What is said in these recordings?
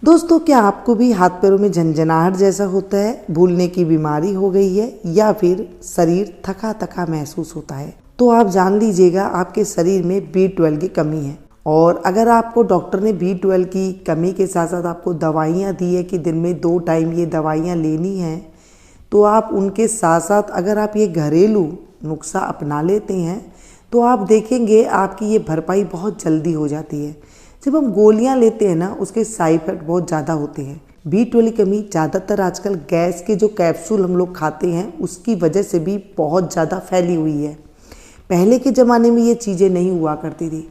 दोस्तों, क्या आपको भी हाथ पैरों में झंझनाहट जैसा होता है, भूलने की बीमारी हो गई है या फिर शरीर थका थका महसूस होता है? तो आप जान लीजिएगा आपके शरीर में B12 की कमी है। और अगर आपको डॉक्टर ने B12 की कमी के साथ साथ आपको दवाइयाँ दी है कि दिन में 2 टाइम ये दवाइयाँ लेनी हैं, तो आप उनके साथ साथ अगर आप ये घरेलू नुस्खा अपना लेते हैं तो आप देखेंगे आपकी ये भरपाई बहुत जल्दी हो जाती है। जब हम गोलियां लेते हैं ना, उसके साइड इफेक्ट बहुत ज़्यादा होते हैं। B12 की कमी ज़्यादातर आजकल गैस के जो कैप्सूल हम लोग खाते हैं उसकी वजह से भी बहुत ज़्यादा फैली हुई है। पहले के ज़माने में ये चीज़ें नहीं हुआ करती थी।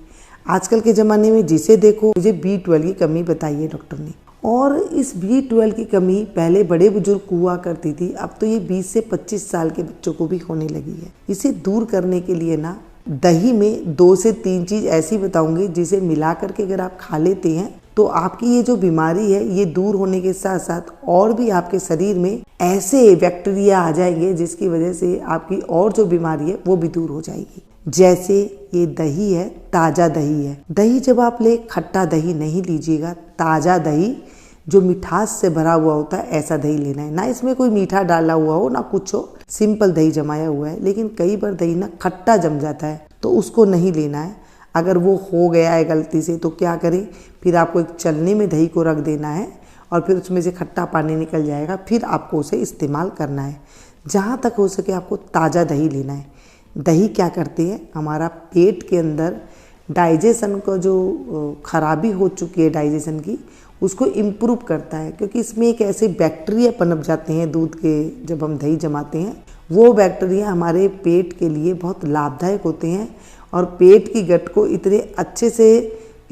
आजकल के ज़माने में जिसे देखो मुझे B12 की कमी बताई है डॉक्टर ने। और इस B12 की कमी पहले बड़े बुजुर्ग को हुआ करती थी, अब तो ये 20 से 25 साल के बच्चों को भी होने लगी है। इसे दूर करने के लिए ना दही में 2 से 3 चीज़ ऐसी बताऊंगी जिसे मिला करके अगर आप खा लेते हैं तो आपकी ये जो बीमारी है ये दूर होने के साथ साथ और भी आपके शरीर में ऐसे बैक्टीरिया आ जाएंगे जिसकी वजह से आपकी और जो बीमारी है वो भी दूर हो जाएगी। जैसे ये दही है, ताज़ा दही है। दही जब आप ले, खट्टा दही नहीं लीजिएगा, ताज़ा दही जो मिठास से भरा हुआ होता है ऐसा दही लेना है। ना इसमें कोई मीठा डाला हुआ हो ना कुछ हो, सिंपल दही जमाया हुआ है। लेकिन कई बार दही ना खट्टा जम जाता है तो उसको नहीं लेना है। अगर वो हो गया है गलती से तो क्या करें, फिर आपको एक चलनी में दही को रख देना है और फिर उसमें से खट्टा पानी निकल जाएगा, फिर आपको उसे इस्तेमाल करना है। जहाँ तक हो सके आपको ताज़ा दही लेना है। दही क्या करती है, हमारा पेट के अंदर डाइजेशन को जो खराबी हो चुकी है डाइजेशन की, उसको इम्प्रूव करता है। क्योंकि इसमें एक ऐसे बैक्टीरिया पनप जाते हैं दूध के, जब हम दही जमाते हैं वो बैक्टीरिया हमारे पेट के लिए बहुत लाभदायक होते हैं और पेट की गट को इतने अच्छे से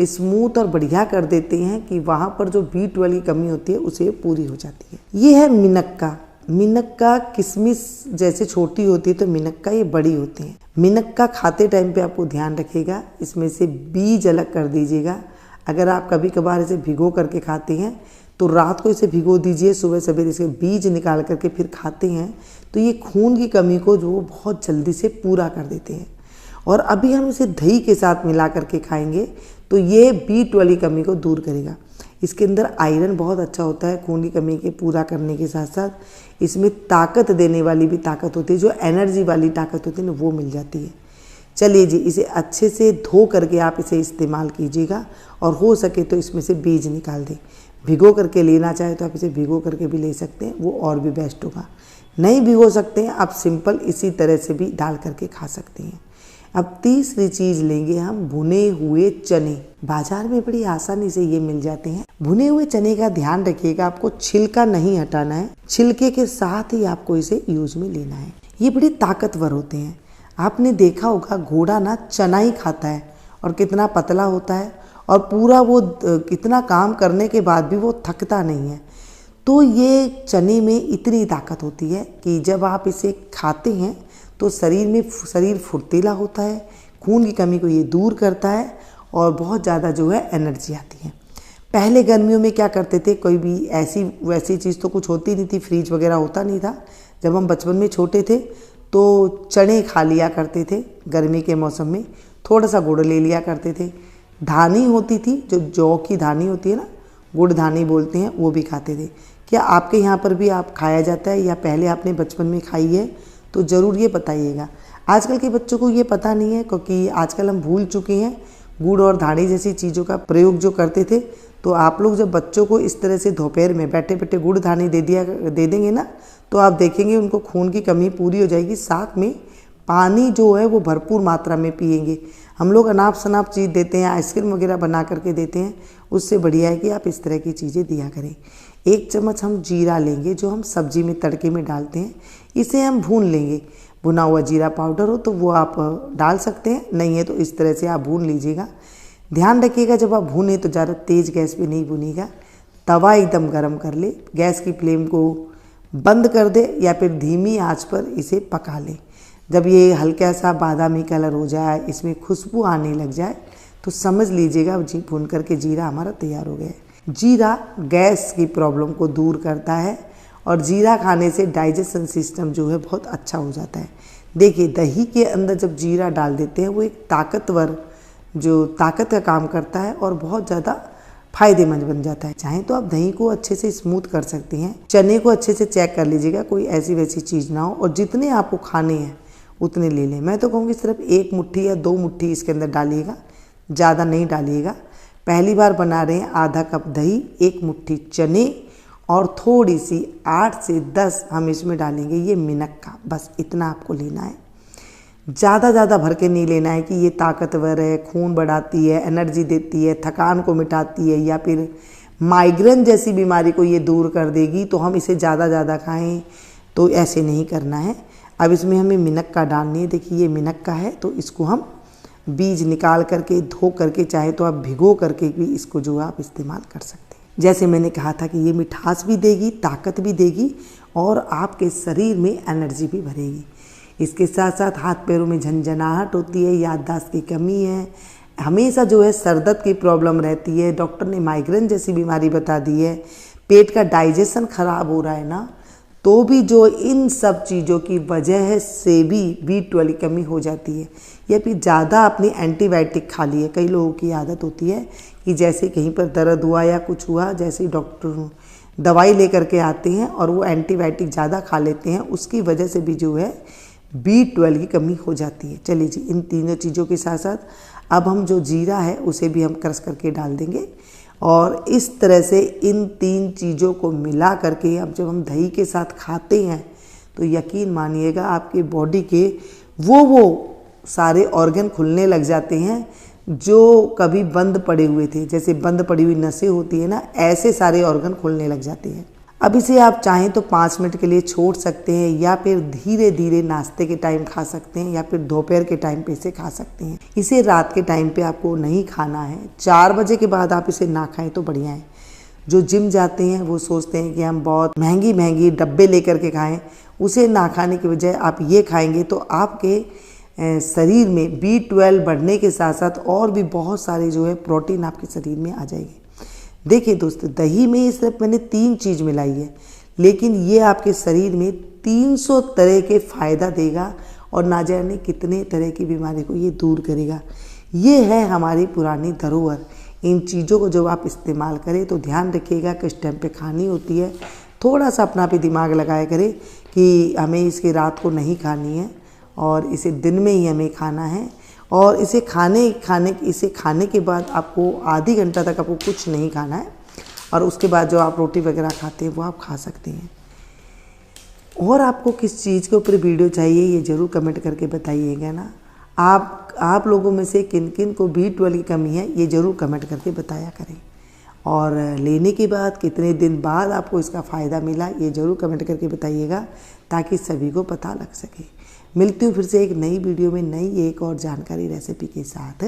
स्मूथ और बढ़िया कर देते हैं कि वहाँ पर जो B12 की कमी होती है उसे पूरी हो जाती है। ये है मिनक्का। मिनक्का किशमिश जैसे छोटी होती है तो मिनक्का ये बड़ी होती है। मिनक्का खाते टाइम पे आपको ध्यान रखिएगा, इसमें से बीज अलग कर दीजिएगा। अगर आप कभी कभार इसे भिगो करके खाते हैं तो रात को इसे भिगो दीजिए, सुबह सवेरे इसके बीज निकाल करके फिर खाते हैं तो ये खून की कमी को जो बहुत जल्दी से पूरा कर देते हैं। और अभी हम इसे दही के साथ मिला करके खाएंगे तो ये B12 की कमी को दूर करेगा। इसके अंदर आयरन बहुत अच्छा होता है, खून की कमी के पूरा करने के साथ साथ इसमें ताकत देने वाली भी ताकत होती है, जो एनर्जी वाली ताकत होती है ना वो मिल जाती है। चलिए जी, इसे अच्छे से धो करके आप इसे इस्तेमाल कीजिएगा और हो सके तो इसमें से बीज निकाल दें। भिगो करके लेना चाहे तो आप इसे भिगो करके भी ले सकते हैं, वो और भी बेस्ट होगा। नहीं भिगो सकते हैं आप, सिंपल इसी तरह से भी डाल करके खा सकते हैं। अब तीसरी चीज़ लेंगे हम, भुने हुए चने। बाजार में बड़ी आसानी से ये मिल जाते हैं। भुने हुए चने का ध्यान रखिएगा, आपको छिलका नहीं हटाना है, छिलके के साथ ही आपको इसे यूज में लेना है। ये बड़ी ताकतवर होते हैं। आपने देखा होगा घोड़ा ना चना ही खाता है और कितना पतला होता है और पूरा वो कितना काम करने के बाद भी वो थकता नहीं है। तो ये चने में इतनी ताकत होती है कि जब आप इसे खाते हैं तो शरीर फुर्तीला होता है, खून की कमी को ये दूर करता है और बहुत ज़्यादा जो है एनर्जी आती है। पहले गर्मियों में क्या करते थे, कोई भी ऐसी वैसी चीज़ तो कुछ होती नहीं थी, फ्रिज वगैरह होता नहीं था। जब हम बचपन में छोटे थे तो चने खा लिया करते थे, गर्मी के मौसम में थोड़ा सा गुड़ ले लिया करते थे। धानी होती थी, जो जौ की धानी होती है ना, गुड़ धानी बोलते हैं, वो भी खाते थे। क्या आपके यहाँ पर भी आप खाया जाता है या पहले आपने बचपन में खाई है तो ज़रूर ये बताइएगा। आजकल के बच्चों को ये पता नहीं है क्योंकि आजकल हम भूल चुके हैं गुड़ और धानी जैसी चीज़ों का प्रयोग जो करते थे। तो आप लोग जब बच्चों को इस तरह से दोपहर में बैठे बैठे गुड़ धानी दे देंगे ना, तो आप देखेंगे उनको खून की कमी पूरी हो जाएगी। साथ में पानी जो है वो भरपूर मात्रा में पिएंगे। हम लोग अनाप शनाप चीज़ देते हैं, आइसक्रीम वगैरह बना करके देते हैं, उससे बढ़िया है कि आप इस तरह की चीज़ें दिया करें। 1 चम्मच हम जीरा लेंगे जो हम सब्जी में तड़के में डालते हैं, इसे हम भून लेंगे। भुना हुआ जीरा पाउडर हो तो वो आप डाल सकते हैं, नहीं है तो इस तरह से आप भून लीजिएगा। ध्यान रखिएगा जब आप भूने तो ज़्यादा तेज़ गैस पे नहीं भुनिएगा, तवा एकदम गर्म कर ले, गैस की फ्लेम को बंद कर दे या फिर धीमी आंच पर इसे पका ले। जब ये हल्का सा बादामी कलर हो जाए, इसमें खुशबू आने लग जाए तो समझ लीजिएगा भून करके जीरा हमारा तैयार हो गया है। जीरा गैस की प्रॉब्लम को दूर करता है और जीरा खाने से डाइजेशन सिस्टम जो है बहुत अच्छा हो जाता है। देखिए दही के अंदर जब जीरा डाल देते हैं वो एक ताकत का काम करता है और बहुत ज़्यादा फायदेमंद बन जाता है। चाहे तो आप दही को अच्छे से स्मूथ कर सकते हैं। चने को अच्छे से चेक कर लीजिएगा, कोई ऐसी वैसी चीज़ ना हो, और जितने आपको खाने हैं उतने ले लें। मैं तो कहूँगी सिर्फ 1 मुट्ठी या 2 मुट्ठी इसके अंदर डालिएगा, ज़्यादा नहीं डालिएगा। पहली बार बना रहे हैं, आधा कप दही, 1 मुट्ठी चने और थोड़ी सी 8 से 10 हम इसमें डालेंगे ये मिनक्का। बस इतना आपको लेना है, ज़्यादा भर के नहीं लेना है कि ये ताकतवर है, खून बढ़ाती है, एनर्जी देती है, थकान को मिटाती है, या फिर माइग्रेन जैसी बीमारी को ये दूर कर देगी तो हम इसे ज़्यादा खाएं, तो ऐसे नहीं करना है। अब इसमें हमें मिनक्का डालनी है। देखिए ये मिनक्का है, तो इसको हम बीज निकाल करके, धो करके, चाहे तो आप भिगो करके भी इसको जो आप इस्तेमाल कर सकते हैं। जैसे मैंने कहा था कि ये मिठास भी देगी, ताकत भी देगी और आपके शरीर में एनर्जी भी भरेगी। इसके साथ साथ हाथ पैरों में झंझनाहट होती है, याददाश्त की कमी है, हमेशा जो है सर दर्द की प्रॉब्लम रहती है, डॉक्टर ने माइग्रेन जैसी बीमारी बता दी है, पेट का डाइजेशन खराब हो रहा है ना, तो भी जो इन सब चीज़ों की वजह से भी B12 की कमी हो जाती है। या फिर ज़्यादा अपनी एंटीबायोटिक खा ली है। कई लोगों की आदत होती है कि जैसे कहीं पर दर्द हुआ या कुछ हुआ, जैसे डॉक्टर दवाई लेकर के आते हैं और वो एंटीबायोटिक ज़्यादा खा लेते हैं, उसकी वजह से भी जो है B12 की कमी हो जाती है। चलिए जी, इन तीनों चीज़ों के साथ साथ अब हम जो जीरा है उसे भी हम क्रश करके डाल देंगे, और इस तरह से इन 3 चीज़ों को मिला करके अब जब हम दही के साथ खाते हैं तो यकीन मानिएगा आपके बॉडी के वो सारे ऑर्गन खुलने लग जाते हैं जो कभी बंद पड़े हुए थे। जैसे बंद पड़ी हुई नसें होती है ना, ऐसे सारे ऑर्गन खुलने लग जाते हैं। अब इसे आप चाहें तो 5 मिनट के लिए छोड़ सकते हैं, या फिर धीरे धीरे नाश्ते के टाइम खा सकते हैं, या फिर दोपहर के टाइम पे इसे खा सकते हैं। इसे रात के टाइम पे आपको नहीं खाना है, 4 बजे के बाद आप इसे ना खाएं तो बढ़िया है। जो जिम जाते हैं वो सोचते हैं कि हम बहुत महंगी डब्बे लेकर के खाएं, उसे ना खाने की बजाय आप ये खाएंगे तो आपके शरीर में B12 बढ़ने के साथ साथ और भी बहुत सारे जो है प्रोटीन आपके शरीर में आ जाएंगे। देखिए दोस्तों, दही में सिर्फ मैंने 3 चीज़ मिलाई है, लेकिन ये आपके शरीर में 300 तरह के फ़ायदा देगा और ना जाने कितने तरह की बीमारी को ये दूर करेगा। ये है हमारी पुरानी धरोहर। इन चीज़ों को जब आप इस्तेमाल करें तो ध्यान रखिएगा किस टाइम पे खानी होती है। थोड़ा सा अपना भी दिमाग लगाया करें कि हमें इसकी रात को नहीं खानी है और इसे दिन में ही हमें खाना है, और इसे खाने के बाद आपको आधी घंटा तक आपको कुछ नहीं खाना है, और उसके बाद जो आप रोटी वगैरह खाते हैं वो आप खा सकते हैं। और आपको किस चीज़ के ऊपर वीडियो चाहिए ये ज़रूर कमेंट करके बताइएगा ना। आप लोगों में से किन किन को B12 की कमी है ये ज़रूर कमेंट करके बताया करें, और लेने के बाद कितने दिन बाद आपको इसका फ़ायदा मिला ये ज़रूर कमेंट करके बताइएगा, ताकि सभी को पता लग सके। मिलती हूँ फिर से एक नई वीडियो में नई एक और जानकारी रेसिपी के साथ।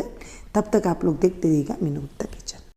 तब तक आप लोग देखते रहिएगा मीनू गुप्ता किचन।